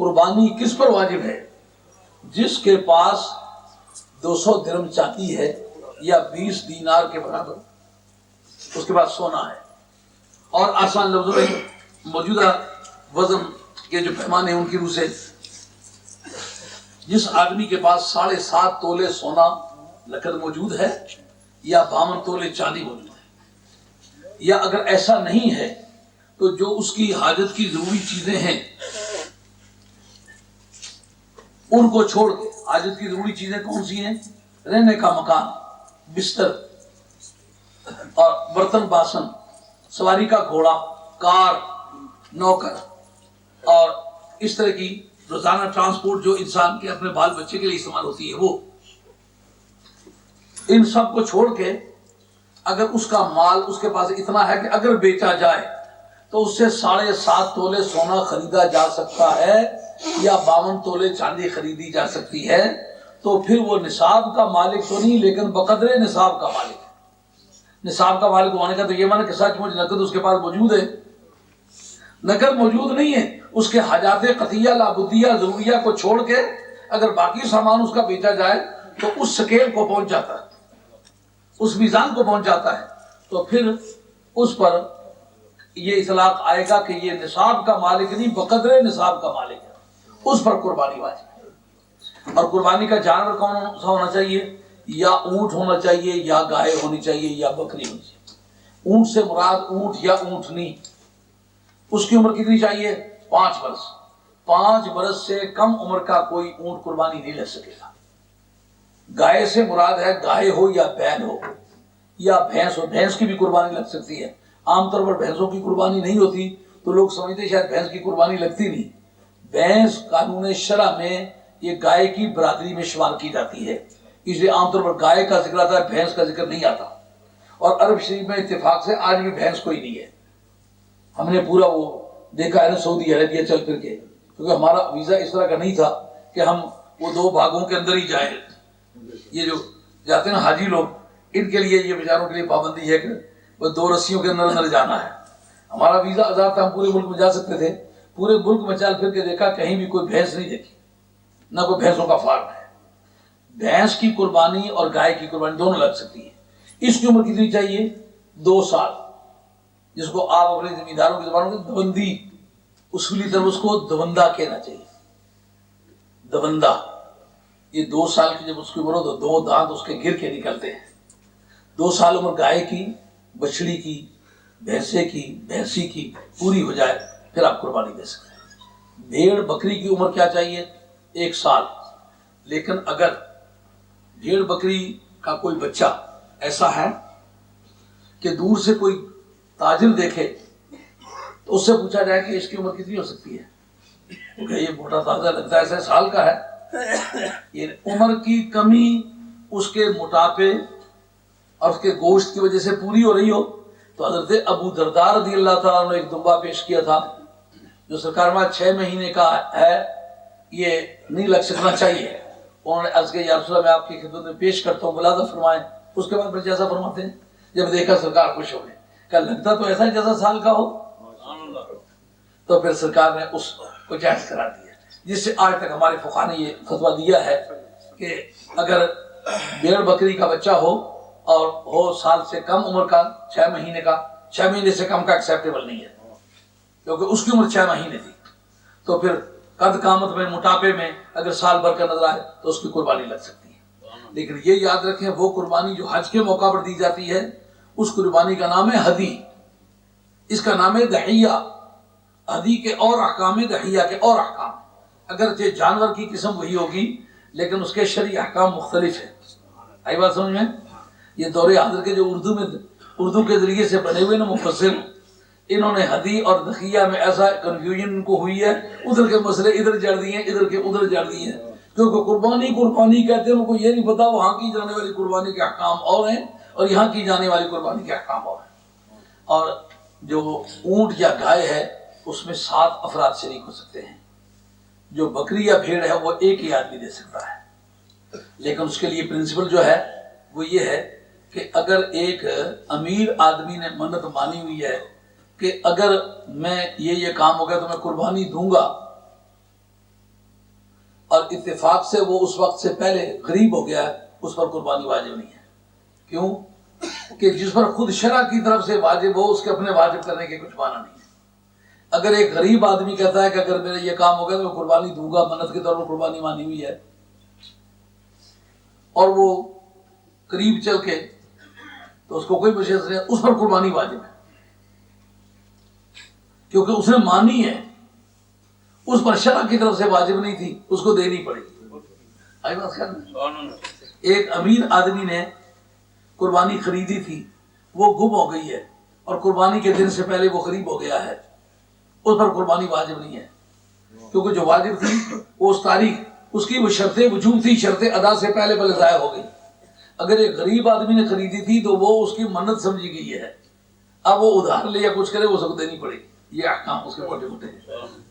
قربانی کس پر واجب ہے؟ جس کے پاس 200 درہم چاندی ہے یا 20 دینار کے برابر اس کے پاس سونا ہے، اور آسان لفظوں میں موجودہ وزن کے جو پیمانے ہیں ان کی روح سے جس آدمی کے پاس 7.5 تولے سونا لکڑ موجود ہے یا 52 تولے چاندی موجود ہے، یا اگر ایسا نہیں ہے تو جو اس کی حاجت کی ضروری چیزیں ہیں ان کو چھوڑ کے، حاجت کی ضروری چیزیں کون سی ہیں؟ رہنے کا مکان، بستر اور برتن باسن، سواری کا گھوڑا، کار، نوکر اور اس طرح کی روزانہ ٹرانسپورٹ جو انسان کے اپنے بال بچے کے لیے استعمال ہوتی ہے، وہ ان سب کو چھوڑ کے اگر اس کا مال اس کے پاس اتنا ہے کہ اگر بیچا جائے تو اس سے 7.5 تولے سونا خریدا جا سکتا ہے یا 52 تولے چاندی خریدی جا سکتی ہے، تو پھر وہ نصاب کا مالک تو نہیں لیکن بقدر نصاب کا مالک ہے۔ نصاب کا مالک ہونے کا تو یہ معنی کہ سچ مچ نقد اس کے پاس موجود ہے، نقد موجود نہیں ہے، اس کے حاجات قطعیہ لابدیہ ضروریہ کو چھوڑ کے اگر باقی سامان اس کا بیچا جائے تو اس سکیل کو پہنچ جاتا ہے، اس میزان کو پہنچ جاتا ہے، تو پھر اس پر یہ اطلاق آئے گا کہ یہ نصاب کا مالک نہیں بقدر نصاب کا مالک ہے، اس پر قربانی واجب ہے۔ اور قربانی کا جانور کون سا ہونا چاہیے؟ یا اونٹ ہونا چاہیے یا گائے ہونی چاہیے یا بکری ہونی چاہیے۔ اونٹ سے مراد اونٹ یا اونٹنی، اس کی عمر کتنی چاہیے؟ 5 برس۔ 5 برس سے کم عمر کا کوئی اونٹ قربانی نہیں لے سکے گا۔ گائے سے مراد ہے گائے ہو یا بیل ہو یا بھینس ہو، بھینس کی بھی قربانی لگ سکتی ہے۔ عام طور پر بھینسوں کی قربانی نہیں ہوتی تو لوگ سمجھتے شاید بھینس کی قربانی لگتی نہیں۔ بھینس قانون شرع میں یہ گائے کی برادری میں شمار کی جاتی ہے، اس لیے عام طور پر گائے کا ذکر آتا ہے، بھینس کا ذکر نہیں آتا۔ اور عرب شریف میں اتفاق سے آج بھی بھینس کوئی نہیں ہے۔ ہم نے پورا وہ دیکھا ہے نا سعودی عربیہ چل پھر کے، کیونکہ ہمارا ویزا اس طرح کا نہیں تھا کہ ہم وہ 2 بھاگوں کے اندر ہی جائیں۔ یہ جو جاتے ہیں نا حاجی لوگ، ان کے لیے یہ بیچاروں کے لیے پابندی ہے کہ وہ 2 رسیوں کے اندر اندر جانا ہے۔ ہمارا ویزا آزاد تھا، ہم پورے ملک میں جا سکتے تھے، پورے ملک میں چل پھر کے دیکھا کہیں بھی کوئی بھینس نہیں دیکھی، نہ کوئی بھینسوں کا فارم ہے۔ بھینس کی قربانی اور گائے کی قربانی دونوں لگ سکتی ہے۔ اس کی عمر کتنی چاہیے؟ 2 سال، جس کو آپ اپنے زمینداروں کی زبانوں میں دوندی، اصولی طرف اس کو دوندہ کہنا چاہیے۔ دوندہ، یہ 2 سال کی جب اس کی عمر ہو تو 2 دانت اس کے گر کے نکلتے ہیں۔ 2 سال عمر گائے کی، بچڑی کی، بھینسے کی، بھینسی کی پوری ہو جائے پھر آپ قربانی دے سکتے ہیں۔ بھیڑ بکری کی عمر کیا چاہیے؟ 1 سال۔ لیکن اگر بھیڑ بکری کا کوئی بچہ ایسا ہے کہ دور سے کوئی تاجر دیکھے تو اس سے پوچھا جائے کہ اس کی عمر کتنی ہو سکتی ہے، کہ یہ موٹا تازہ لگتا ہے، ایسے سال کا ہے، یہ عمر کی کمی اس کے موٹاپے اور اس کے گوشت کی وجہ سے پوری ہو رہی ہو تو حضرت ابو درداء رضی اللہ تعالیٰ نے ایک دمبا پیش کیا تھا جو سرکار میں 6 مہینے کا ہے، یہ نہیں لگ سکنا چاہیے۔ انہوں نے عرض کیا یا رسول اللہ میں آپ کی خدمت میں پیش کرتا ہوں، ملاحظہ فرمائیں۔ اس کے بعد پھر جیسا فرماتے ہیں، جب دیکھا سرکار خوش ہو گئے، کہ لگتا تو ایسا جیسا سال کا ہو، تو پھر سرکار نے اس کو جائز قرار دیا، جس سے آج تک ہمارے فقہا نے یہ فتویٰ دیا ہے کہ اگر بھیڑ بکری کا بچہ ہو اور ہو سال سے کم عمر کا، 6 مہینے کا، 6 مہینے سے کم کا ایکسیپٹیبل نہیں ہے، کیونکہ اس کی عمر 6 مہینے تھی، تو پھر قد قامت میں، موٹاپے میں اگر سال بھر کا نظر آئے تو اس کی قربانی لگ سکتی ہے۔ لیکن یہ یاد رکھیں وہ قربانی جو حج کے موقع پر دی جاتی ہے اس قربانی کا نام ہے ہدی، اس کا نام ہے دحیہ۔ ہدی کے اور احکام ہے، دحیہ کے اور احکام، اگرچہ جانور کی قسم وہی ہوگی لیکن اس کے شرعی احکام مختلف ہیں۔ آئی بات سمجھ میں؟ یہ دور حاضر کے جو اردو کے ذریعے سے بنے ہوئے نا مفسر، انہوں نے ہدی اور دخیہ میں ایسا کنفیوژن ان کو ہوئی ہے، ادھر کے مسئلے ادھر جڑ دیے ہیں، ادھر کے ادھر جڑ دیے ہیں، کیونکہ قربانی کہتے ہیں، ان کو یہ نہیں پتا وہاں کی جانے والی قربانی کے احکام اور ہیں اور یہاں کی جانے والی قربانی کے احکام اور ہیں۔ اور جو اونٹ یا گائے ہے اس میں 7 افراد شریک ہو سکتے ہیں، جو بکری یا بھیڑ ہے وہ ایک ہی آدمی دے سکتا ہے، لیکن اس کے لیے پرنسپل جو ہے وہ یہ ہے کہ اگر ایک امیر آدمی نے منت مانی ہوئی ہے کہ اگر میں یہ کام ہو گیا تو میں قربانی دوں گا، اتفاق سے وہ اس وقت سے پہلے غریب ہو گیا ہے، اس پر قربانی واجب نہیں ہے۔ کیوں؟ کہ جس پر خود شرع کی طرف سے واجب ہو اس کے اپنے واجب کرنے کے کچھ معنی نہیں ہے۔ اگر ایک غریب آدمی کہتا ہے کہ اگر میرے یہ کام ہو گیا تو میں قربانی دوں گا، منت کے طور پر قربانی مانی ہوئی ہے، اور وہ قریب چل کے تو اس کو کوئی مشکل نہیں، اس پر قربانی واجب ہے کیونکہ اس نے مانی ہے، اس پر شرع کی طرف سے واجب نہیں تھی، اس کو دینی پڑے گی۔ آئی بات خیال میں؟ ایک امیر آدمی نے قربانی خریدی تھی، وہ گم ہو گئی ہے اور قربانی کے دن سے پہلے وہ قریب ہو گیا ہے، اس پر قربانی واجب نہیں ہے، کیونکہ جو واجب تھی وہ اس تاریخ، اس کی وہ شرطیں وجوب تھی، شرطیں ادا سے پہلے پہلے ضائع ہو گئی۔ اگر ایک غریب آدمی نے خریدی تھی تو وہ اس کی منت سمجھی گئی ہے، اب وہ ادھار لے یا کچھ کرے وہ سب کو دینی پڑے گی۔ یہ احکام اس کے موٹے موٹے ہیں۔